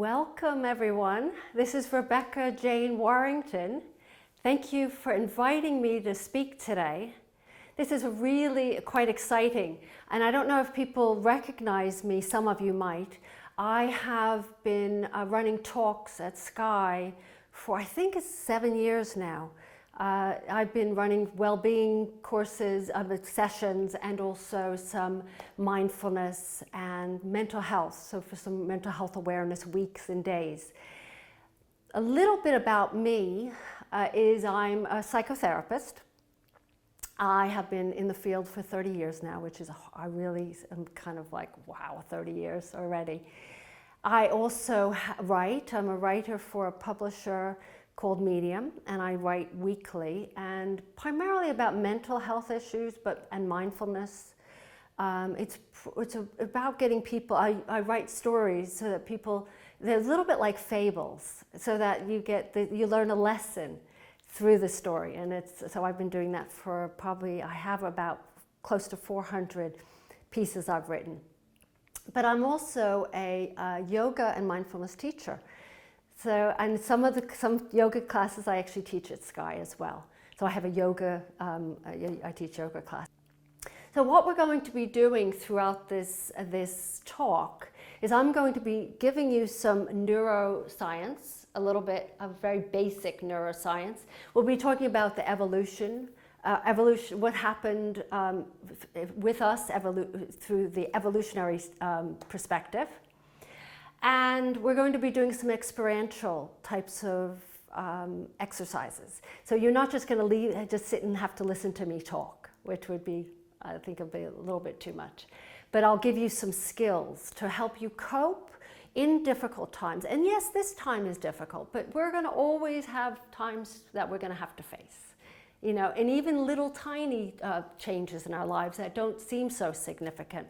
Welcome everyone. This is Rebecca Jane Warrington. Thank you for inviting me to speak today. This is really quite exciting, and I don't know if people recognize me, some of you might. I have been running talks at Sky for I think it's 7 years now. I've been running well-being courses, sessions, and also some mindfulness and mental health, so for some mental health awareness weeks and days. A little bit about me is I'm a psychotherapist. I have been in the field for 30 years now, which is, I really am kind of like, wow, 30 years already. I also write. I'm a writer for a publisher called Medium, and I write weekly, and primarily about mental health issues and mindfulness. It's about getting people, I write stories so that people, they're a little bit like fables, so that you learn a lesson through the story. And so I've been doing that for probably, I have about close to 400 pieces I've written. But I'm also a yoga and mindfulness teacher. So, and some yoga classes I actually teach at Sky as well. So I have a yoga, I teach yoga class. So what we're going to be doing throughout this talk is I'm going to be giving you some neuroscience, a little bit of very basic neuroscience. We'll be talking about the evolution, what happened with us through the evolutionary perspective. And we're going to be doing some experiential types of exercises. So you're not just going to just sit and have to listen to me talk, which would be, I think, a little bit too much. But I'll give you some skills to help you cope in difficult times. And yes, this time is difficult, but we're going to always have times that we're going to have to face. You know, and even little tiny changes in our lives that don't seem so significant.